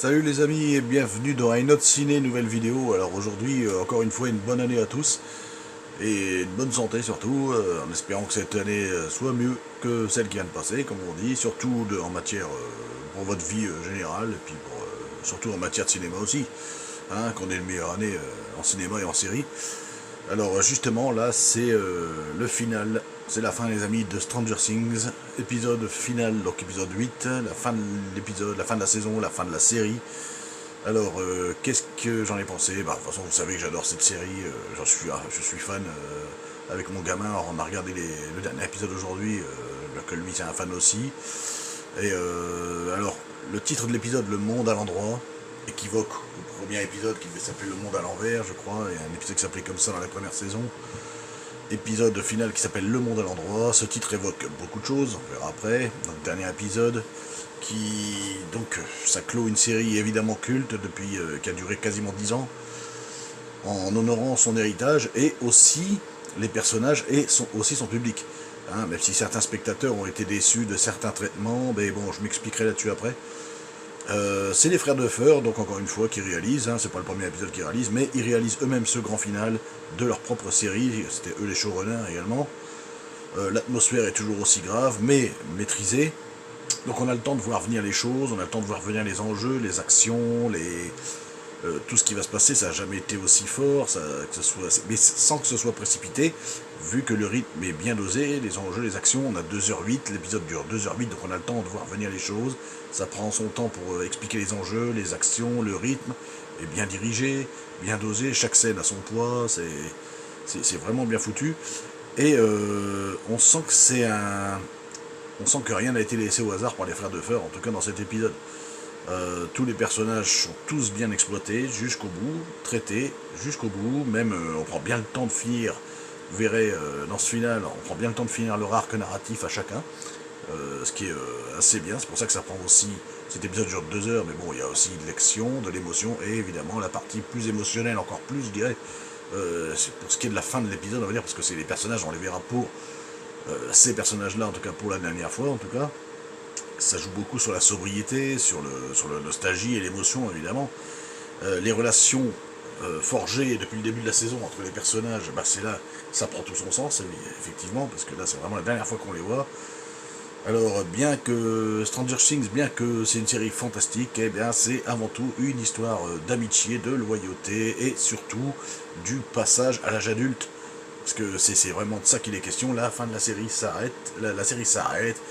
Salut les amis et bienvenue dans un autre ciné, nouvelle vidéo. Alors aujourd'hui, encore une fois, une bonne année à tous et une bonne santé surtout, en espérant que cette année soit mieux que celle qui vient de passer, comme on dit, surtout en matière pour votre vie générale et puis surtout en matière de cinéma aussi, hein, qu'on ait une meilleure année en cinéma et en série. Alors justement là c'est le final, c'est la fin les amis de Stranger Things, épisode final, donc épisode 8, la fin de l'épisode, la fin de la saison, la fin de la série. Alors qu'est-ce que j'en ai pensé? Bah, de toute façon vous savez que j'adore cette série, je suis fan avec mon gamin, alors on a regardé le dernier épisode aujourd'hui, que lui c'est un fan aussi. Et alors le titre de l'épisode, Le Monde à l'endroit, équivoque au premier épisode qui devait s'appeler Le Monde à l'envers, je crois, et un épisode qui s'appelait comme ça dans la première saison. Épisode final qui s'appelle Le Monde à l'endroit. Ce titre évoque beaucoup de choses, on verra après, dans le dernier épisode, qui donc ça clôt une série évidemment culte depuis qui a duré quasiment 10 ans, en honorant son héritage et aussi les personnages et aussi son public. Hein, même si certains spectateurs ont été déçus de certains traitements, mais bon, je m'expliquerai là-dessus après. C'est les frères Duffer, donc encore une fois, qui réalisent, hein, c'est pas le premier épisode qu'ils réalisent, mais ils réalisent eux-mêmes ce grand final de leur propre série, c'était eux les showrunners également. L'atmosphère est toujours aussi grave, mais maîtrisée, donc on a le temps de voir venir les choses, on a le temps de voir venir les enjeux, les actions, tout ce qui va se passer, ça n'a jamais été aussi fort, mais sans que ce soit précipité, vu que le rythme est bien dosé, les enjeux, les actions, on a 2h08, l'épisode dure 2h08, donc on a le temps de voir venir les choses, ça prend son temps pour expliquer les enjeux, les actions, le rythme, est bien dirigé, bien dosé, chaque scène a son poids, c'est vraiment bien foutu, et on sent que on sent que rien n'a été laissé au hasard par les frères Duffer, en tout cas dans cet épisode. Tous les personnages sont tous bien exploités jusqu'au bout, traités jusqu'au bout, même on prend bien le temps de finir, vous verrez dans ce final, on prend bien le temps de finir leur arc narratif à chacun, ce qui est assez bien, c'est pour ça que ça prend aussi, cet épisode dure 2 heures, mais bon, il y a aussi de l'action, de l'émotion, et évidemment la partie plus émotionnelle, encore plus je dirais, c'est pour ce qui est de la fin de l'épisode, on va dire, parce que c'est les personnages, on les verra pour ces personnages-là, en tout cas pour la dernière fois, en tout cas. Ça joue beaucoup sur la sobriété, sur le nostalgie et l'émotion, évidemment. Les relations forgées depuis le début de la saison entre les personnages, bah c'est là, ça prend tout son sens, effectivement, parce que là, c'est vraiment la dernière fois qu'on les voit. Alors, bien que Stranger Things, bien que c'est une série fantastique, eh bien, c'est avant tout une histoire d'amitié, de loyauté, et surtout du passage à l'âge adulte. Parce que c'est vraiment de ça qu'il est question, la fin de la série s'arrête, la série s'arrête,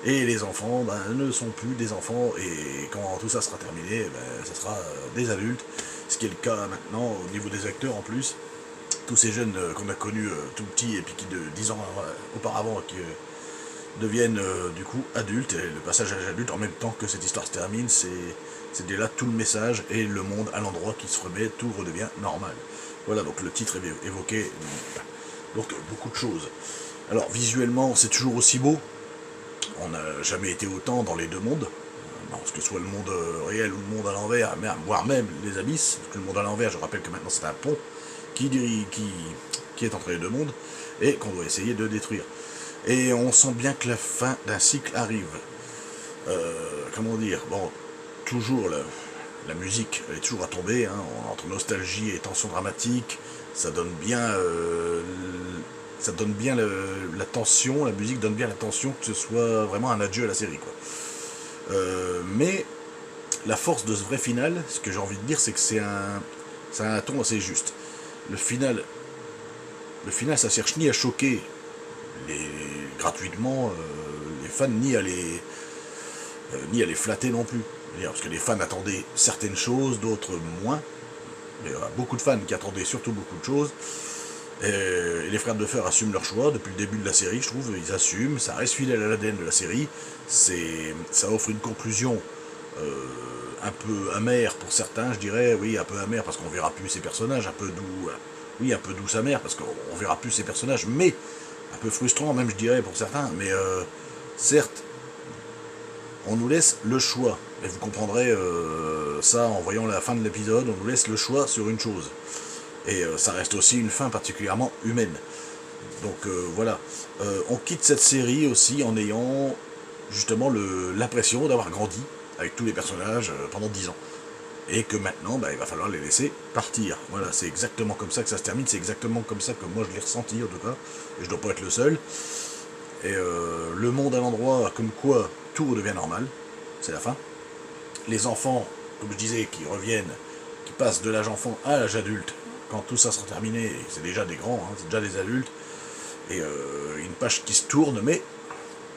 et les enfants ne sont plus des enfants, et quand tout ça sera terminé, ça sera des adultes, ce qui est le cas maintenant au niveau des acteurs en plus. Tous ces jeunes qu'on a connus tout petits et puis qui de 10 ans auparavant qui deviennent du coup adultes, et le passage à l'âge adulte en même temps que cette histoire se termine, c'est déjà tout le message, et le monde à l'endroit qui se remet, tout redevient normal. Voilà, donc le titre évoquait donc beaucoup de choses. Alors visuellement c'est toujours aussi beau, on n'a jamais été autant dans les deux mondes, que ce soit le monde réel ou le monde à l'envers, voire même les abysses, parce que le monde à l'envers, je rappelle que maintenant c'est un pont qui est entre les deux mondes, et qu'on doit essayer de détruire. Et on sent bien que la fin d'un cycle arrive. Comment dire, bon, toujours la musique, elle est toujours à tomber, hein, entre nostalgie et tension dramatique, ça donne bien la tension, la musique donne bien la tension, que ce soit vraiment un adieu à la série, quoi. Mais la force de ce vrai final, ce que j'ai envie de dire, c'est que c'est un ton assez juste. Le final, ça cherche ni à choquer gratuitement les fans, ni à les flatter non plus. Parce que les fans attendaient certaines choses, d'autres moins. Il y a beaucoup de fans qui attendaient surtout beaucoup de choses. Et les frères Duffer assument leur choix depuis le début de la série, je trouve, ils assument, ça reste fidèle à l'ADN de la série, ça offre une conclusion un peu amère pour certains, je dirais, oui, un peu amère parce qu'on verra plus ces personnages, un peu doux, oui, un peu douce amère parce qu'on verra plus ces personnages, mais un peu frustrant même, je dirais, pour certains, mais certes, on nous laisse le choix, et vous comprendrez ça en voyant la fin de l'épisode, on nous laisse le choix sur une chose. Et ça reste aussi une fin particulièrement humaine. Donc voilà, on quitte cette série aussi en ayant justement l'impression d'avoir grandi avec tous les personnages pendant 10 ans. et que maintenant, il va falloir les laisser partir. Voilà, c'est exactement comme ça que ça se termine, c'est exactement comme ça que moi je l'ai ressenti en tout cas, et je dois pas être le seul. Et le monde à l'endroit, comme quoi tout redevient normal, c'est la fin. Les enfants, comme je disais, qui reviennent, qui passent de l'âge enfant à l'âge adulte, quand tout ça sera terminé, c'est déjà des grands, hein, c'est déjà des adultes, et une page qui se tourne, mais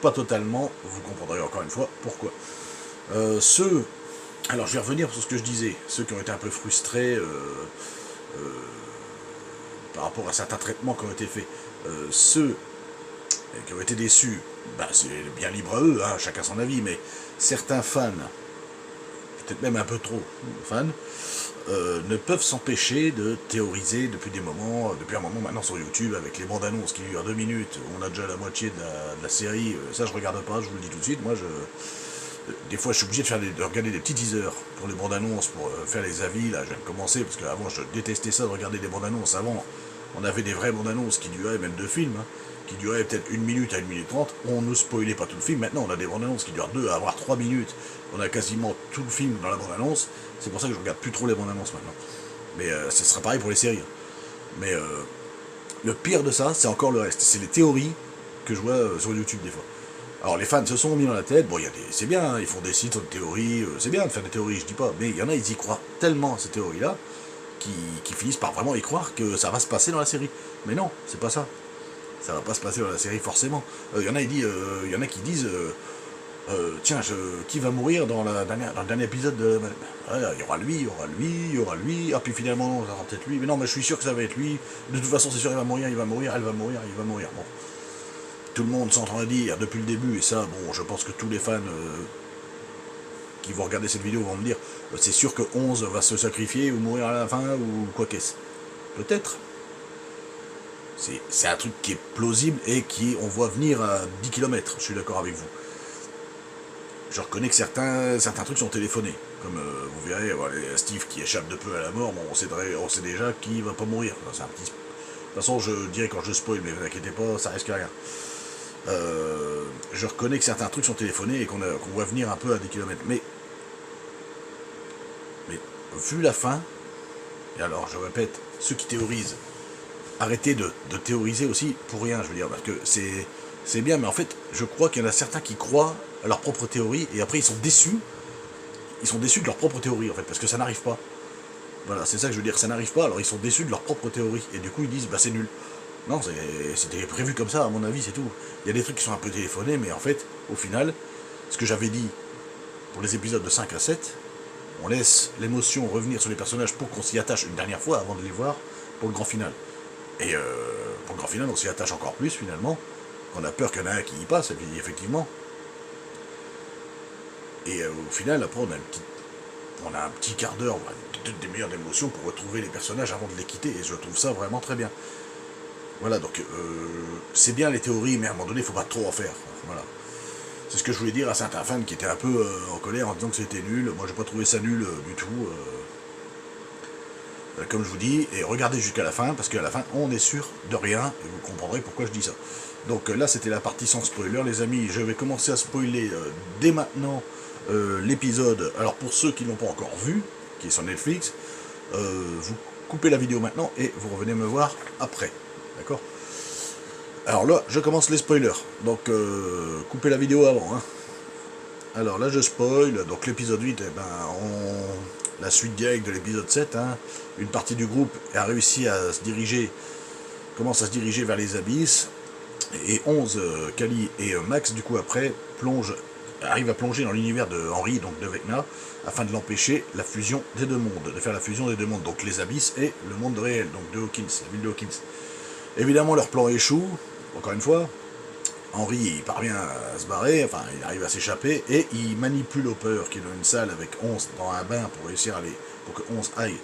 pas totalement, vous comprendrez encore une fois pourquoi. Alors je vais revenir sur ce que je disais, ceux qui ont été un peu frustrés par rapport à certains traitements qui ont été faits, ceux qui ont été déçus, c'est bien libre à eux, hein, chacun son avis, mais certains fans, peut-être même un peu trop fans, ne peuvent s'empêcher de théoriser depuis un moment maintenant sur YouTube, avec les bandes annonces qui durent 2 minutes, on a déjà la moitié de la série, ça je regarde pas, je vous le dis tout de suite, moi des fois je suis obligé de regarder des petits teasers pour les bandes annonces, pour faire les avis, là je viens de commencer, parce qu'avant je détestais ça de regarder des bandes annonces, avant on avait des vraies bandes annonces qui duraient, même de films, hein, qui duraient peut-être 1 minute à 1 minute 30, on ne spoilait pas tout le film, maintenant on a des bandes annonces qui durent 2 à voire 3 minutes, on a quasiment tout le film dans la bande annonce, c'est pour ça que je regarde plus trop les bandes annonces maintenant. Mais ce sera pareil pour les séries. Mais le pire de ça, c'est encore le reste, c'est les théories que je vois sur YouTube des fois. Alors les fans se sont mis dans la tête, bon c'est bien, hein, ils font des sites de théories, c'est bien de faire des théories, je dis pas, mais il y en a, ils y croient tellement à ces théories-là, qui finissent par vraiment y croire que ça va se passer dans la série. Mais non, c'est pas ça. Ça va pas se passer dans la série forcément. Il y en a qui disent, tiens, qui va mourir dans le dernier épisode de... Il y aura lui, il y aura lui, il y aura lui, ah puis finalement non, ça sera peut-être lui, mais non, mais je suis sûr que ça va être lui, de toute façon c'est sûr, il va mourir, elle va mourir, il va mourir, bon. Tout le monde s'entend à dire depuis le début, et ça, bon, je pense que tous les fans qui vont regarder cette vidéo vont me dire, c'est sûr que 11 va se sacrifier ou mourir à la fin, ou quoi qu'est-ce. Peut-être. C'est un truc qui est plausible et qui on voit venir à 10 km, je suis d'accord avec vous. Je reconnais que certains trucs sont téléphonés. Comme vous verrez, voilà, Steve qui échappe de peu à la mort, bon, on sait déjà qu'il va pas mourir. C'est un petit... De toute façon, je dirais quand je spoil, mais ne vous inquiétez pas, ça risque rien. Je reconnais que certains trucs sont téléphonés et qu'on voit venir un peu à des kilomètres. Mais vu la fin, et alors je répète, ceux qui théorisent, arrêtez de théoriser aussi pour rien, je veux dire, parce que c'est bien, mais en fait, je crois qu'il y en a certains qui croient à leur propre théorie, et après ils sont déçus de leur propre théorie, en fait, parce que ça n'arrive pas. Voilà, c'est ça que je veux dire, ça n'arrive pas, alors ils sont déçus de leur propre théorie, et du coup ils disent, c'est nul. Non, c'était prévu comme ça, à mon avis, c'est tout. Il y a des trucs qui sont un peu téléphonés, mais en fait, au final, ce que j'avais dit pour les épisodes de 5 à 7, on laisse l'émotion revenir sur les personnages pour qu'on s'y attache une dernière fois avant de les voir pour le grand final. Et pour le grand final, on s'y attache encore plus, finalement. On a peur qu'il y en a un qui y passe, et puis effectivement. Et au final, après, on a un petit quart d'heure, une demi-heure d'émotion pour retrouver les personnages avant de les quitter, et je trouve ça vraiment très bien. Voilà, donc c'est bien les théories, mais à un moment donné, il ne faut pas trop en faire. Voilà. C'est ce que je voulais dire à certains fans qui étaient un peu en colère en disant que c'était nul. Moi, j'ai pas trouvé ça nul du tout. Comme je vous dis, et regardez jusqu'à la fin, parce qu'à la fin, on est sûr de rien, et vous comprendrez pourquoi je dis ça. Donc là, c'était la partie sans spoiler, les amis. Je vais commencer à spoiler dès maintenant l'épisode. Alors, pour ceux qui ne l'ont pas encore vu, qui est sur Netflix, vous coupez la vidéo maintenant et vous revenez me voir après. D'accord? Alors là, je commence les spoilers. Donc, coupez la vidéo avant. Hein. Alors là, je spoil. Donc, l'épisode 8, la suite directe de l'épisode 7. Hein. Une partie du groupe a réussi à commence à se diriger vers les abysses. Et 11, Kali et Max, du coup, après, arrivent à plonger dans l'univers de Henry, donc de Vecna, afin de l'empêcher la fusion des deux mondes, de faire la fusion des deux mondes, donc les abysses et le monde réel, donc de Hawkins, la ville de Hawkins. Évidemment, leur plan échoue, encore une fois. Henry, il parvient à se barrer, enfin, il arrive à s'échapper, et il manipule Hopper, qui est dans une salle avec 11 dans un bain pour réussir à pour que 11 aille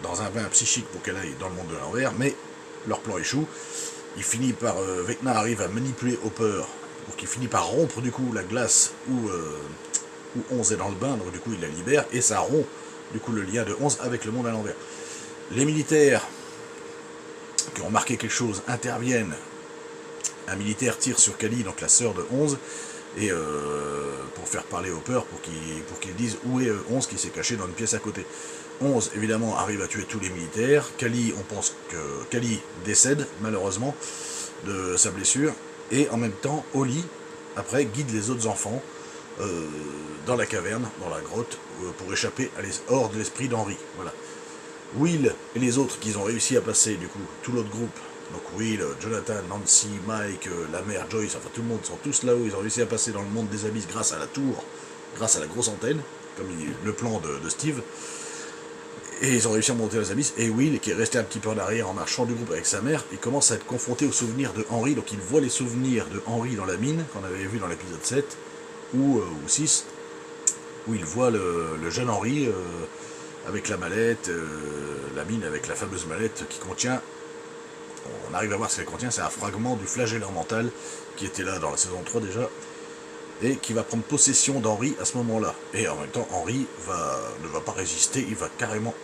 dans un bain psychique pour qu'elle aille dans le monde de l'envers, mais leur plan échoue. Il finit par... Vecna arrive à manipuler Hopper, pour qu'il finit par rompre, du coup, la glace où 11 est dans le bain, donc du coup, il la libère, et ça rompt, du coup, le lien de 11 avec le monde à l'envers. Les militaires qui ont marqué quelque chose interviennent. Un militaire tire sur Kali, donc la sœur de 11, et pour faire parler Hopper, pour qu'il dise où est 11 qui s'est caché dans une pièce à côté. 11 évidemment arrive à tuer tous les militaires. Kali, on pense que Kali décède malheureusement de sa blessure, et en même temps Holly après guide les autres enfants dans la caverne, dans la grotte, pour échapper hors de l'esprit d'Henry. Voilà. Will et les autres qu'ils ont réussi à passer, du coup, tout l'autre groupe, donc Will, Jonathan, Nancy, Mike, la mère, Joyce, enfin tout le monde sont tous là où ils ont réussi à passer dans le monde des abysses grâce à la tour, grâce à la grosse antenne, comme le plan de Steve. Et ils ont réussi à monter les abysses, et Will, qui est resté un petit peu en arrière en marchant du groupe avec sa mère, il commence à être confronté aux souvenirs de Henry, donc il voit les souvenirs de Henry dans la mine, qu'on avait vu dans l'épisode 7, ou 6, où il voit le jeune Henry avec la mallette, la mine avec la fameuse mallette qui contient, on arrive à voir ce qu'elle contient, c'est un fragment du flagellaire mental, qui était là dans la saison 3 déjà, et qui va prendre possession d'Henry à ce moment-là. Et en même temps, Henry ne va pas résister, il va carrément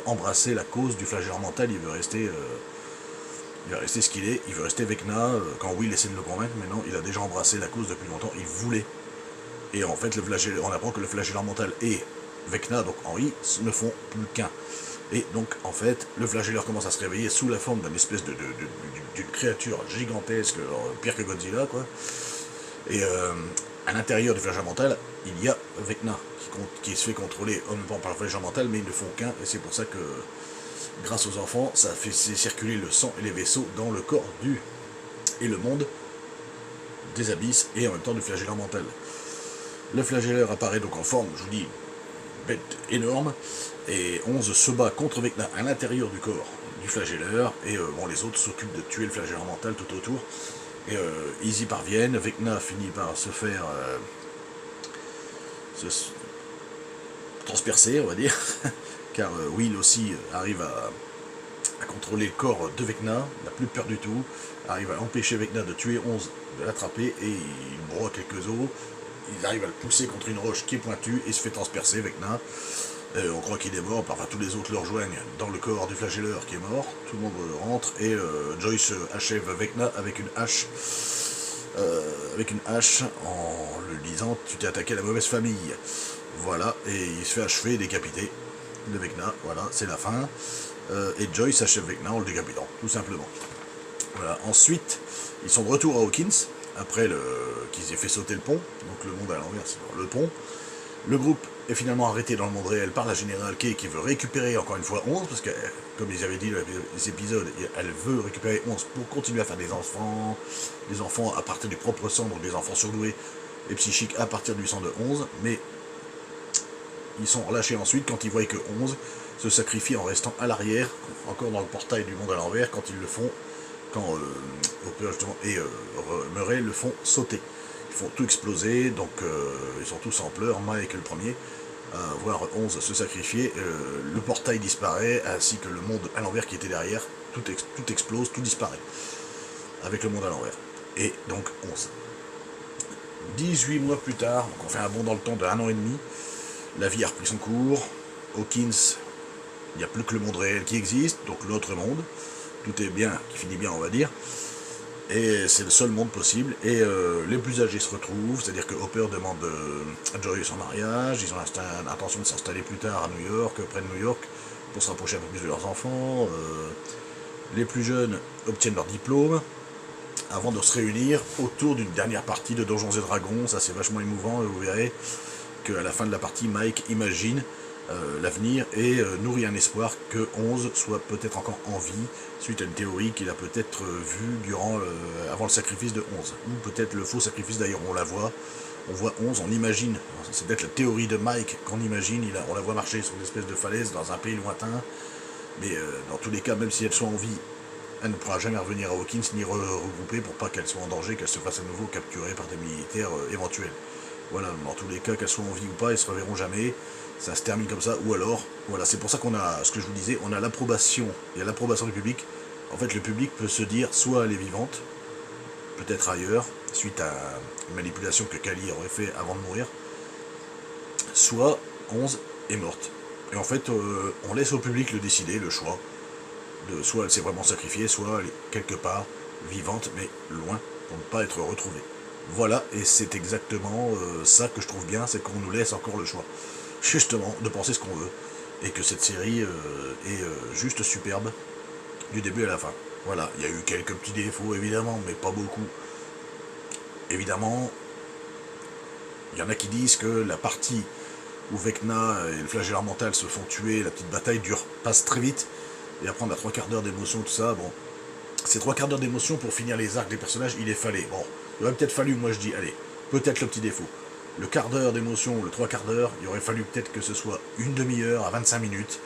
embrasser la cause du flagellaire mental, il veut rester ce qu'il est, il veut rester Vecna, quand Will essaie de le convaincre, mais non, il a déjà embrassé la cause depuis longtemps, il voulait. Et en fait, on apprend que le flagellaire mental et Vecna, donc Henry, ne font plus qu'un. Et donc, en fait, le flagellaire commence à se réveiller sous la forme d'une espèce d'une créature gigantesque, pire que Godzilla, quoi. Et à l'intérieur du flagellaire mental, il y a Vecna, qui se fait contrôler en même temps par le flagellaire mental, mais ils ne font qu'un, et c'est pour ça que, grâce aux enfants, ça fait circuler le sang et les vaisseaux dans le corps et le monde des abysses, et en même temps du flagellaire mental. Le flagellaire apparaît donc en forme, je vous dis, bête énorme, et 11 se bat contre Vecna à l'intérieur du corps du flagellaire, et bon, les autres s'occupent de tuer le flagellaire mental tout autour, et ils y parviennent. Vecna finit par se faire transpercer, on va dire, car Will aussi arrive à contrôler le corps de Vecna, n'a plus peur du tout, arrive à empêcher Vecna de tuer 11, de l'attraper, et il broie quelques os. Il arrive à le pousser contre une roche qui est pointue et se fait transpercer, Vecna. On croit qu'il est mort, enfin tous les autres le rejoignent dans le corps du flagelleur qui est mort. Tout le monde rentre et Joyce achève Vecna avec une hache. En le disant « Tu t'es attaqué à la mauvaise famille ». Voilà, et il se fait achever, décapité de Vecna. Voilà, c'est la fin. Et Joyce achève Vecna en le décapitant, tout simplement. Voilà. Ensuite, ils sont de retour à Hawkins, après qu'ils aient fait sauter le pont, donc le monde à l'envers, c'est le pont. Le groupe est finalement arrêté dans le monde réel par la générale Kay, qui veut récupérer encore une fois 11, parce que, comme ils avaient dit dans les épisodes, elle veut récupérer 11 pour continuer à faire des enfants à partir du propre sang, donc des enfants surdoués et psychiques à partir du sang de 11, mais ils sont relâchés ensuite quand ils voient que 11 se sacrifie en restant à l'arrière, encore dans le portail du monde à l'envers, quand ils le font, quand Hopper justement et Murray le font sauter. Ils font tout exploser, donc ils sont tous en pleurs, Mike le premier, à voir 11 se sacrifier, le portail disparaît, ainsi que le monde à l'envers qui était derrière, tout explose, tout disparaît, avec le monde à l'envers. Et donc 11. 18 mois plus tard, donc on fait un bond dans le temps de 1 an et demi, la vie a repris son cours, Hawkins, il n'y a plus que le monde réel qui existe, donc l'autre monde, tout est bien, qui finit bien on va dire, et c'est le seul monde possible, et les plus âgés se retrouvent, c'est-à-dire que Hopper demande à Joyce en mariage, ils ont l'intention de s'installer plus tard à New York, près de New York, pour se rapprocher un peu plus de leurs enfants, les plus jeunes obtiennent leur diplôme, avant de se réunir autour d'une dernière partie de Donjons et Dragons, ça c'est vachement émouvant, et vous verrez qu'à la fin de la partie, Mike imagine l'avenir et nourrit un espoir que 11 soit peut-être encore en vie, suite à une théorie qu'il a peut-être vue avant le sacrifice de 11, ou peut-être le faux sacrifice d'ailleurs, on voit 11, on imagine, c'est peut-être la théorie de Mike qu'on imagine, on la voit marcher sur une espèce de falaise dans un pays lointain, mais dans tous les cas, même si elle soit en vie, elle ne pourra jamais revenir à Hawkins ni regrouper pour pas qu'elle soit en danger, qu'elle se fasse à nouveau capturer par des militaires éventuels. Voilà, dans tous les cas, qu'elles soient en vie ou pas, elles se reverront jamais, ça se termine comme ça, ou alors, voilà, c'est pour ça qu'on a, ce que je vous disais, on a l'approbation, il y a l'approbation du public, en fait le public peut se dire, soit elle est vivante, peut-être ailleurs, suite à une manipulation que Kali aurait fait avant de mourir, soit 11 est morte. Et en fait, on laisse au public le décider, le choix, de soit elle s'est vraiment sacrifiée, soit elle est quelque part vivante, mais loin, pour ne pas être retrouvée. Voilà, et c'est exactement ça que je trouve bien, c'est qu'on nous laisse encore le choix, justement, de penser ce qu'on veut, et que cette série est juste superbe, du début à la fin. Voilà, il y a eu quelques petits défauts évidemment, mais pas beaucoup. Évidemment, il y en a qui disent que la partie où Vecna et le flagellant mental se font tuer, la petite bataille passe très vite, et après on a 3 quarts d'heure d'émotion, tout ça, bon. Ces 3 quarts d'heure d'émotion pour finir les arcs des personnages, il est fallait. Bon, il aurait peut-être fallu, moi je dis, allez, peut-être le petit défaut. Le quart d'heure d'émotion, le 3 quarts d'heure, il aurait fallu peut-être que ce soit une demi-heure à 25 minutes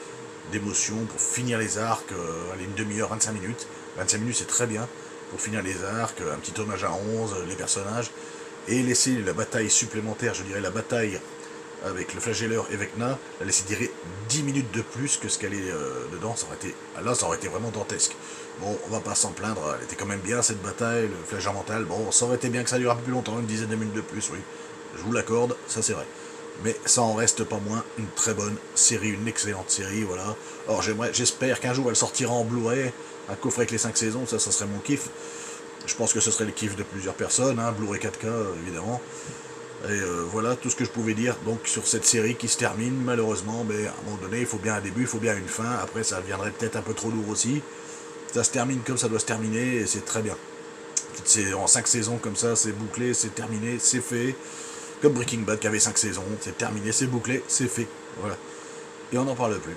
d'émotion pour finir les arcs, allez, une demi-heure, 25 minutes. 25 minutes c'est très bien pour finir les arcs, un petit hommage à 11, les personnages, et laisser la bataille supplémentaire, je dirais la bataille avec le flagelleur et Vecna, la laisser durer 10 minutes de plus que ce qu'elle est dedans, ça aurait été, là ça aurait été vraiment dantesque. Bon, on va pas s'en plaindre, elle était quand même bien cette bataille, le flagelleur mental, bon, ça aurait été bien que ça dure un peu plus longtemps, une dizaine de minutes de plus, oui, je vous l'accorde, ça c'est vrai. Mais ça en reste pas moins une très bonne série, une excellente série, voilà. Alors j'espère qu'un jour elle sortira en Blu-ray, un coffret avec les 5 saisons, ça serait mon kiff. Je pense que ce serait le kiff de plusieurs personnes, hein, Blu-ray 4K évidemment. Et voilà tout ce que je pouvais dire donc sur cette série qui se termine malheureusement, mais à un moment donné il faut bien un début, il faut bien une fin, après ça viendrait peut-être un peu trop lourd aussi. Ça se termine comme ça doit se terminer et c'est très bien. C'est en 5 saisons comme ça, c'est bouclé, c'est terminé, c'est fait. Comme Breaking Bad qui avait 5 saisons, c'est terminé, c'est bouclé, c'est fait. Voilà. Et on n'en parle plus.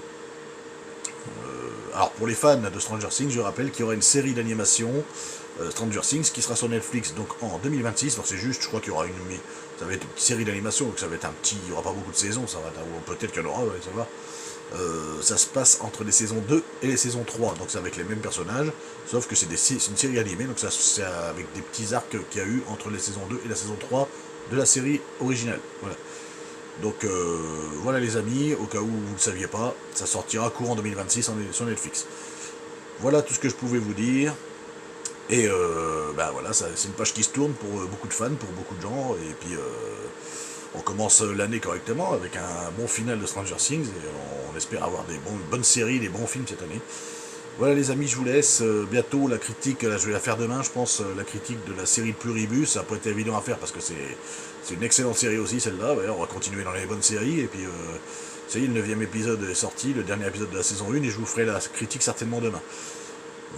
Alors pour les fans de Stranger Things, je rappelle qu'il y aura une série d'animation Stranger Things qui sera sur Netflix donc en 2026. Donc c'est juste, je crois qu'il y aura ça va être une série d'animation, donc ça va être un petit, il n'y aura pas beaucoup de saisons, ça va être, peut-être qu'il y en aura, ouais, ça va. Ça se passe entre les saisons 2 et les saisons 3, donc c'est avec les mêmes personnages, sauf que c'est une série animée, donc c'est avec des petits arcs qu'il y a eu entre les saisons 2 et la saison 3 de la série originale. Voilà. Donc voilà les amis, au cas où vous ne le saviez pas, ça sortira courant 2026 sur Netflix. Voilà tout ce que je pouvais vous dire. Et bah voilà, c'est une page qui se tourne pour beaucoup de fans, pour beaucoup de gens. Et puis on commence l'année correctement avec un bon final de Stranger Things. Et on espère avoir des bonnes séries, des bons films cette année. Voilà les amis, je vous laisse. Bientôt la critique, là, je vais la faire demain je pense, la critique de la série Pluribus. Ça n'a pas été évident à faire parce que c'est une excellente série aussi celle-là. Ouais, on va continuer dans les bonnes séries. Et puis ça y est, le 9e épisode est sorti, le dernier épisode de la saison 1. Et je vous ferai la critique certainement demain.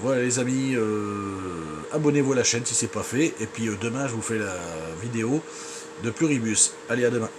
Voilà les amis, abonnez-vous à la chaîne si c'est pas fait. Et puis demain je vous fais la vidéo de Pluribus. Allez, à demain.